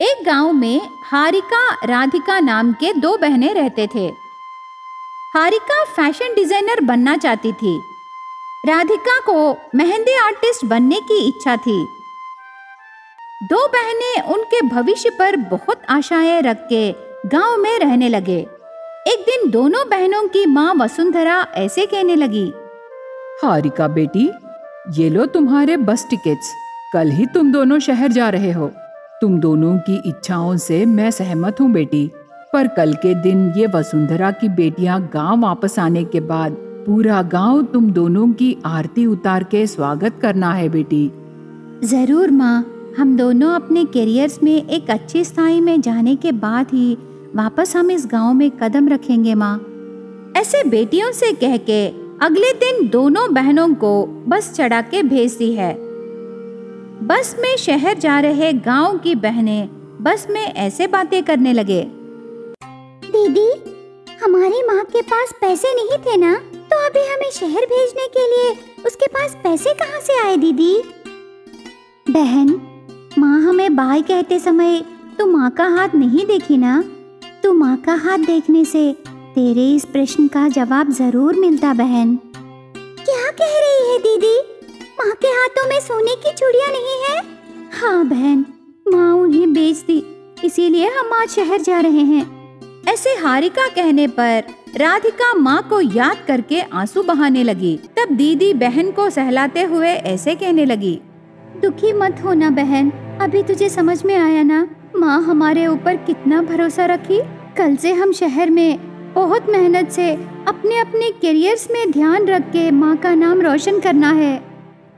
एक गांव में हारिका राधिका नाम के दो बहनें रहते थे। हारिका फैशन डिजाइनर बनना चाहती थी। राधिका को मेहंदी आर्टिस्ट बनने की इच्छा थी। दो बहनें उनके भविष्य पर बहुत आशाएं रख के गांव में रहने लगे। एक दिन दोनों बहनों की माँ वसुंधरा ऐसे कहने लगी, हारिका बेटी, ये लो तुम्हारे बस टिकट्स। कल ही तुम दोनों शहर जा रहे हो। तुम दोनों की इच्छाओं से मैं सहमत हूँ बेटी, पर कल के दिन ये वसुंधरा की बेटियां गांव वापस आने के बाद पूरा गांव तुम दोनों की आरती उतार के स्वागत करना है बेटी। जरूर माँ, हम दोनों अपने करियर्स में एक अच्छी स्थाई में जाने के बाद ही वापस हम इस गांव में कदम रखेंगे माँ। ऐसे बेटियों से कह के अगले दिन दोनों बहनों को बस चढ़ा के भेजती है। बस में शहर जा रहे गांव की बहनें बस में ऐसे बातें करने लगे, दीदी, हमारी माँ के पास पैसे नहीं थे ना, तो अभी हमें शहर भेजने के लिए उसके पास पैसे कहाँ से आए दीदी? बहन, माँ हमें बाय कहते समय तू माँ का हाथ नहीं देखी ना? तू माँ का हाथ देखने से तेरे इस प्रश्न का जवाब जरूर मिलता बहन। क्या कह रही है दीदी? माँ के हाथों में सोने की चूड़ियाँ नहीं है? हाँ बहन, माँ उन्हें बेच दी, इसीलिए हम आज शहर जा रहे हैं। ऐसे हारिका कहने पर राधिका माँ को याद करके आंसू बहाने लगी। तब दीदी बहन को सहलाते हुए ऐसे कहने लगी, दुखी मत होना बहन, अभी तुझे समझ में आया ना माँ हमारे ऊपर कितना भरोसा रखी। कल से हम शहर में बहुत मेहनत से अपने अपने करियर्स में ध्यान रख के माँ का नाम रोशन करना है।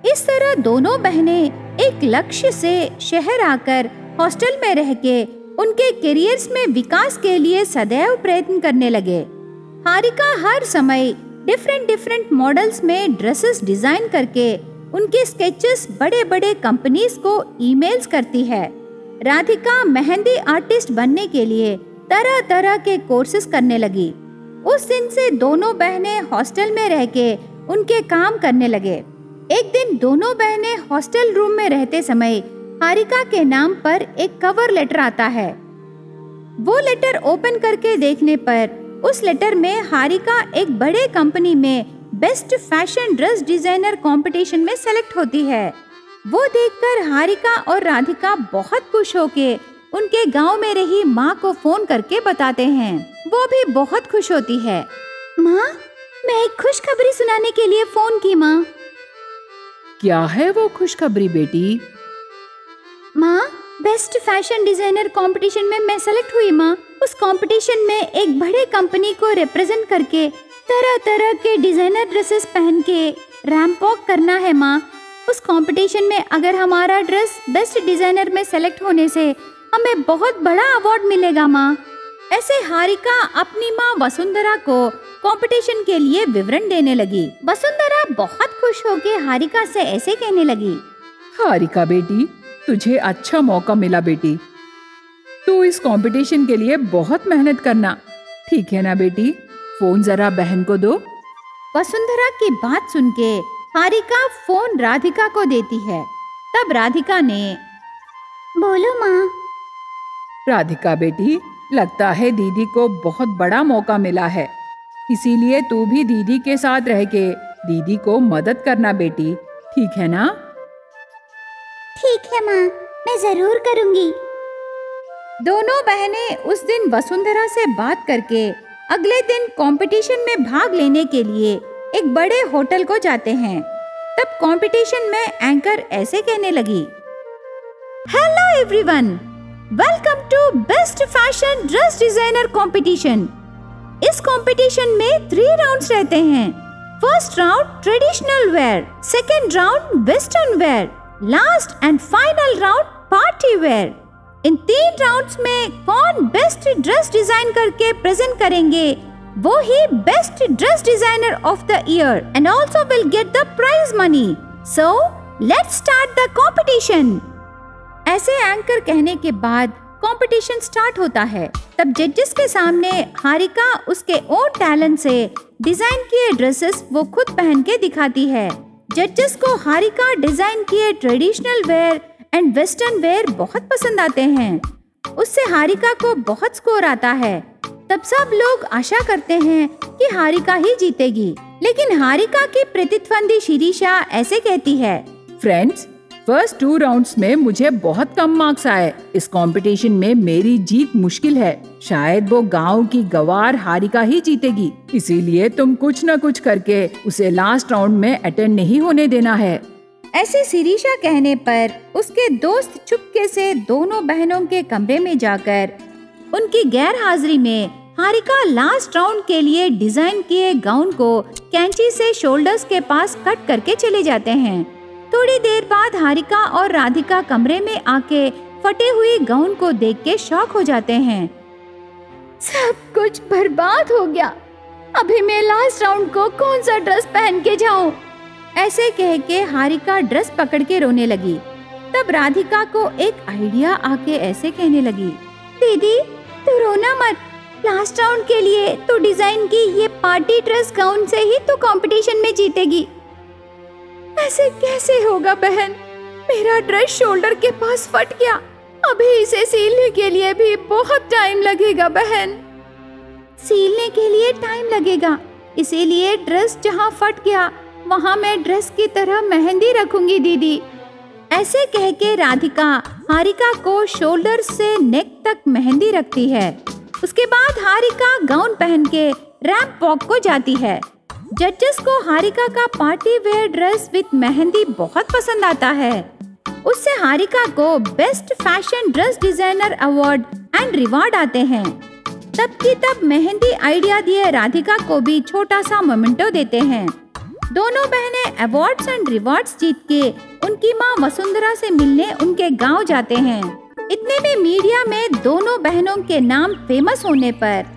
इस तरह दोनों बहनें एक लक्ष्य से शहर आकर हॉस्टल में रह के उनके करियर्स में विकास के लिए सदैव प्रयत्न करने लगे। हारिका हर समय डिफरेंट मॉडल्स में ड्रेसेस डिजाइन करके उनके स्केचेस बड़े बड़े कंपनीज को ईमेल्स करती है। राधिका मेहंदी आर्टिस्ट बनने के लिए तरह तरह के कोर्सेज करने लगी। उस दिन से दोनों बहनें हॉस्टल में रह के उनके काम करने लगे। एक दिन दोनों बहनें हॉस्टल रूम में रहते समय हारिका के नाम पर एक कवर लेटर आता है। वो लेटर ओपन करके देखने पर उस लेटर में हारिका एक बड़े कंपनी में best fashion dress designer competition में सेलेक्ट होती है। वो देखकर हारिका और राधिका बहुत खुश होके उनके गांव में रही माँ को फोन करके बताते हैं। वो भी बहुत खुश होती है। माँ, मैं एक खुशखबरी सुनाने के लिए फोन की माँ। क्या है वो खुशखबरी बेटी? माँ, बेस्ट फैशन डिजाइनर कंपटीशन में मैं सेलेक्ट हुई माँ। उस कंपटीशन में एक बड़े कंपनी को रिप्रेजेंट करके तरह तरह के डिजाइनर ड्रेसेस पहन के रैंप वॉक करना है माँ। उस कंपटीशन में अगर हमारा ड्रेस बेस्ट डिजाइनर में सेलेक्ट होने से हमें बहुत बड़ा अवार्ड मिलेगा माँ। ऐसे हारिका अपनी माँ वसुंधरा को कंपटीशन के लिए विवरण देने लगी। वसुंधरा बहुत खुश होकर हारिका से ऐसे कहने लगी, हारिका बेटी, तुझे अच्छा मौका मिला बेटी। तू इस कंपटीशन के लिए बहुत मेहनत करना, ठीक है ना बेटी? फोन जरा बहन को दो। वसुंधरा की बात सुन के हारिका फोन राधिका को देती है। तब राधिका ने, बोलो माँ। राधिका बेटी, लगता है दीदी को बहुत बड़ा मौका मिला है, इसीलिए तू भी दीदी के साथ रह के दीदी को मदद करना बेटी, ठीक है ना? ठीक है माँ, मैं जरूर करूँगी। दोनों बहनें उस दिन वसुंधरा से बात करके अगले दिन कंपटीशन में भाग लेने के लिए एक बड़े होटल को जाते हैं। तब कंपटीशन में एंकर ऐसे कहने लगी, hello everyone, welcome to best fashion dress designer competition. इस कंपटीशन में 3 राउंड्स रहते हैं। First round traditional wear, second round western wear, last and final round party wear. इन 3 राउंड्स में कौन बेस्ट ड्रेस डिजाइन करके प्रेजेंट करेंगे वो ही best dress designer of the year and also will get the prize money. So let's start the competition. ऐसे anchor कहने के बाद कंपटीशन स्टार्ट होता है। तब जजेस के सामने हारिका उसके ओन टैलेंट से डिजाइन किए ड्रेसेस वो खुद पहन के दिखाती है। जजेस को हारिका डिजाइन किए traditional wear and western wear बहुत पसंद आते हैं। उससे हारिका को बहुत स्कोर आता है। तब सब लोग आशा करते हैं कि हारिका ही जीतेगी, लेकिन हारिका की प्रतिद्वंदी शिरीषा ऐसे कहती है, फ्रेंड्स, फर्स्ट 2 राउंड्स में मुझे बहुत कम मार्क्स आए। इस कंपटीशन में मेरी जीत मुश्किल है। शायद वो गांव की गवार हारिका ही जीतेगी, इसीलिए तुम कुछ न कुछ करके उसे लास्ट राउंड में अटेंड नहीं होने देना है। ऐसे शिरीषा कहने पर उसके दोस्त चुपके से दोनों बहनों के कमरे में जाकर उनकी गैर हाजिरी में हारिका लास्ट राउंड के लिए डिजाइन किए गाउन को कैंची से शोल्डर्स के पास कट करके चले जाते हैं। थोड़ी देर बाद हारिका और राधिका कमरे में आके फटे हुए गाउन को देख के शॉक हो जाते हैं। सब कुछ बर्बाद हो गया। अभी मैं लास्ट राउंड को कौन सा ड्रेस पहन के जाऊं? ऐसे कह के हारिका ड्रेस पकड़ के रोने लगी। तब राधिका को एक आइडिया आके ऐसे कहने लगी, दीदी तू रोना मत। लास्ट राउंड के लिए तू डिजाइन की ये पार्टी ड्रेस गाउन से ही तू कंपटीशन में जीतेगी। ऐसे कैसे होगा बहन? मेरा ड्रेस शोल्डर के पास फट गया। अभी इसे सीलने के लिए भी बहुत टाइम लगेगा बहन। सीलने के लिए टाइम लगेगा, इसीलिए ड्रेस जहाँ फट गया वहाँ मैं ड्रेस की तरह मेहंदी रखूंगी दीदी। ऐसे कह के राधिका हारिका को शोल्डर से नेक तक मेहंदी रखती है। उसके बाद हारिका गाउन पहन के रैंप वॉक को जाती है। जजेस को हारिका का party wear dress with mehndi बहुत पसंद आता है। उससे हारिका को best fashion dress designer award and reward आते हैं। तब की तब मेहंदी आइडिया दिए राधिका को भी छोटा सा मोमेंटो देते हैं। दोनों बहनें अवार्ड्स एंड रिवार्ड्स जीत के उनकी माँ वसुंधरा से मिलने उनके गांव जाते हैं। इतने में मीडिया में दोनों बहनों के नाम फेमस होने पर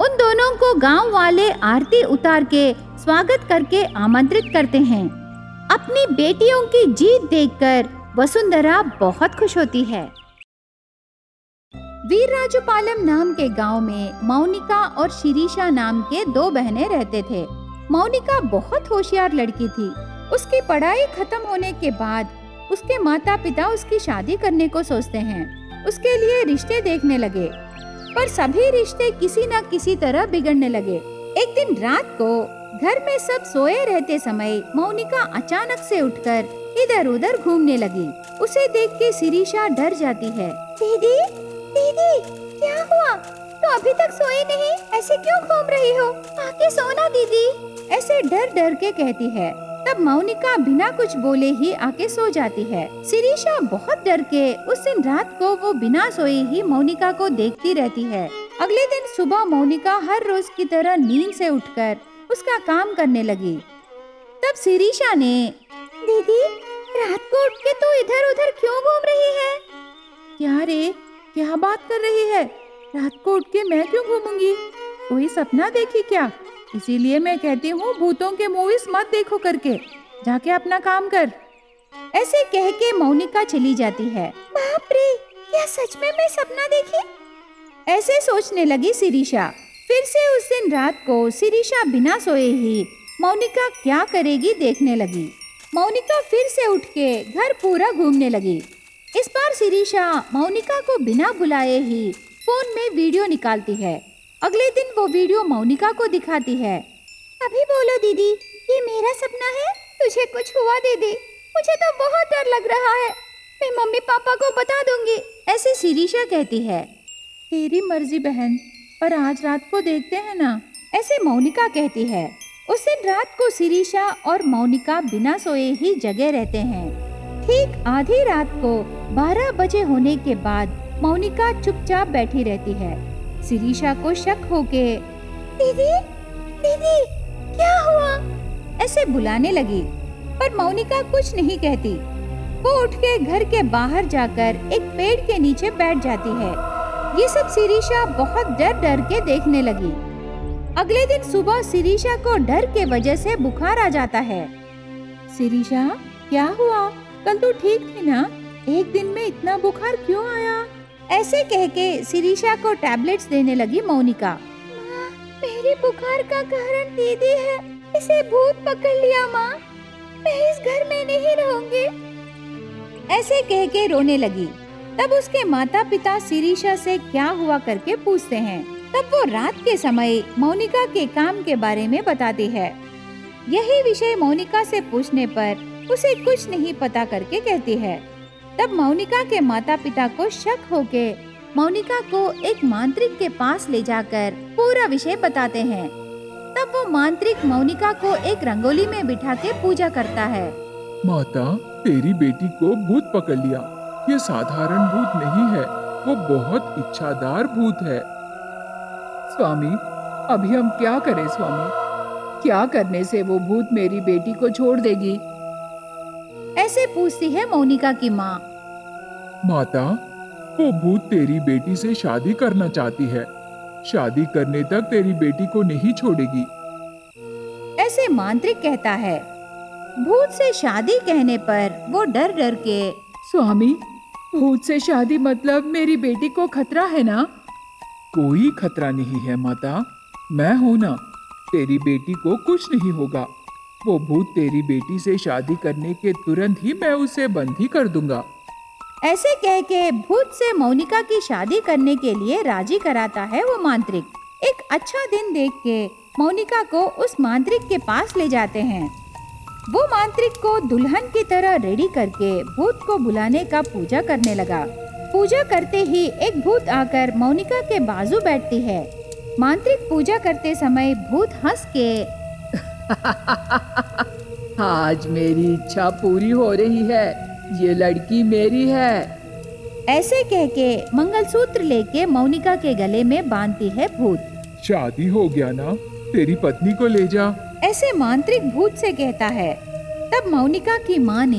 उन दोनों को गांव वाले आरती उतार के स्वागत करके आमंत्रित करते हैं। अपनी बेटियों की जीत देखकर वसुंधरा बहुत खुश होती है। वीरराजुपालम नाम के गांव में मौनिका और शिरीषा नाम के 2 बहनें रहते थे। मौनिका बहुत होशियार लड़की थी। उसकी पढ़ाई खत्म होने के बाद उसके माता पिता उसकी शादी करने को सोचते हैं। उसके लिए रिश्ते देखने लगे, पर सभी रिश्ते किसी न किसी तरह बिगड़ने लगे। एक दिन रात को घर में सब सोए रहते समय मौनिका अचानक से उठकर इधर उधर घूमने लगी। उसे देख के शिरीषा डर जाती है। दीदी, दीदी क्या हुआ? तो अभी तक सोई नहीं, ऐसे क्यों घूम रही हो? आके सोना दीदी। ऐसे डर डर के कहती है। तब मौनिका बिना कुछ बोले ही आके सो जाती है। शिरीषा बहुत डर के उस दिन रात को वो बिना सोई ही मौनिका को देखती रहती है। अगले दिन सुबह मौनिका हर रोज की तरह नींद से उठकर उसका काम करने लगी। तब शिरीषा ने, दीदी रात को उठ के तू इधर उधर क्यों घूम रही है? क्या रे, क्या बात कर रही है? रात को उठ के मैं क्यों घूमूंगी? कोई सपना देखी क्या? इसीलिए मैं कहती हूँ भूतों के मूवीज मत देखो करके, जाके अपना काम कर। ऐसे कह के मौनिका चली जाती है। बाप रे, क्या सच में मैं सपना देखी? ऐसे सोचने लगी शिरीषा। फिर से उस दिन रात को शिरीषा बिना सोए ही मौनिका क्या करेगी देखने लगी। मौनिका फिर से उठ के घर पूरा घूमने लगी। इस बार शिरीषा मौनिका को बिना बुलाए ही फोन में वीडियो निकालती है। अगले दिन वो वीडियो मौनिका को दिखाती है। अभी बोलो दीदी, ये मेरा सपना है? तुझे कुछ हुआ दीदी? मुझे तो बहुत डर लग रहा है। मैं मम्मी पापा को बता दूंगी। ऐसे शिरीषा कहती है। तेरी मर्जी बहन, पर आज रात को देखते हैं ना, ऐसे मौनिका कहती है। उस दिन रात को शिरीषा और मौनिका बिना सोए ही जगे रहते हैं। ठीक आधी रात को 12 बजे होने के बाद मौनिका चुपचाप बैठी रहती है। शिरीषा को शक होके, दीदी, दीदी क्या हुआ? ऐसे बुलाने लगी, पर मौनिका कुछ नहीं कहती। वो उठ के घर के बाहर जाकर एक पेड़ के नीचे बैठ जाती है। ये सब शिरीषा बहुत डर डर के देखने लगी। अगले दिन सुबह शिरीषा को डर के वजह से बुखार आ जाता है। शिरीषा, क्या हुआ? कल तो ठीक थी ना? एक दिन में इतना बुखार क्यों आया? ऐसे कह के शिरीषा को टैबलेट्स देने लगी मौनिका। माँ, मेरी बुखार का कारण दीदी है। इसे भूत पकड़ लिया माँ। मैं इस घर में नहीं रहूंगी। ऐसे कह के रोने लगी। तब उसके माता पिता शिरीषा से क्या हुआ करके पूछते हैं। तब वो रात के समय मोनिका के काम के बारे में बताती है। यही विषय मोनिका से पूछने पर उसे कुछ नहीं पता करके कहती है। तब मोनिका के माता पिता को शक होके मोनिका को एक मांत्रिक के पास ले जाकर पूरा विषय बताते हैं। तब वो मांत्रिक मोनिका को एक रंगोली में बिठा के पूजा करता है। माता, तेरी बेटी को भूत पकड़ लिया। ये साधारण भूत नहीं है, वो बहुत इच्छादार भूत है। स्वामी, अभी हम क्या करें स्वामी? क्या करने से वो भूत मेरी बेटी को छोड़ देगी? ऐसे पूछती है मोनिका की माँ। माता, वो भूत तेरी बेटी से शादी करना चाहती है। शादी करने तक तेरी बेटी को नहीं छोड़ेगी। ऐसे मांत्रिक कहता है। भूत से शादी कहने पर वो डर डर के, स्वामी, भूत से शादी मतलब मेरी बेटी को खतरा है ना? कोई खतरा नहीं है माता, मैं हूं ना। तेरी बेटी को कुछ नहीं होगा। वो भूत तेरी बेटी से शादी करने के तुरंत ही मैं उसे बंदी कर दूंगा। ऐसे कह के भूत से मोनिका की शादी करने के लिए राजी कराता है वो मांत्रिक। एक अच्छा दिन देख के मोनिका को उस मांत्रिक के पास ले जाते हैं। वो मांत्रिक को दुल्हन की तरह रेडी करके भूत को बुलाने का पूजा करने लगा। पूजा करते ही एक भूत आकर मोनिका के बाजू बैठती है। मांत्रिक पूजा करते समय भूत हंस के आज मेरी इच्छा पूरी हो रही है, ये लड़की मेरी है। ऐसे कह के मंगलसूत्र लेके मोनिका के गले में बांधती है भूत। शादी हो गया ना, तेरी पत्नी को ले जा। ऐसे मांत्रिक भूत से कहता है। तब मोनिका की माँ ने,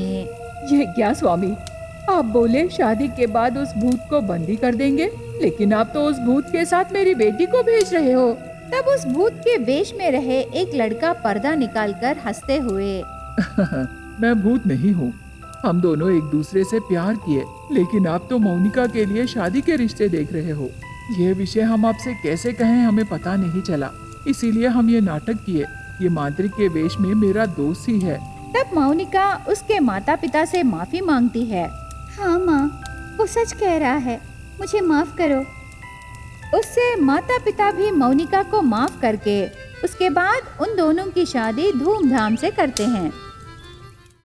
ये क्या स्वामी, आप बोले शादी के बाद उस भूत को बंदी कर देंगे, लेकिन आप तो उस भूत के साथ मेरी बेटी को भेज रहे हो। तब उस भूत के वेश में रहे एक लड़का पर्दा निकालकर हंसते हुए, मैं भूत नहीं हूँ। हम दोनों एक दूसरे से प्यार किए, लेकिन आप तो मोनिका के लिए शादी के रिश्ते देख रहे हो। ये विषय हम आपसे कैसे कहें हमें पता नहीं चला, इसीलिए हम ये नाटक किए। ये मांत्रिक के वेश में मेरा दोस्त ही है। तब मोनिका उसके माता पिता से माफी मांगती है। हाँ माँ, वो सच कह रहा है, मुझे माफ करो। उससे माता पिता भी मोनिका को माफ करके उसके बाद उन दोनों की शादी धूमधाम से करते हैं।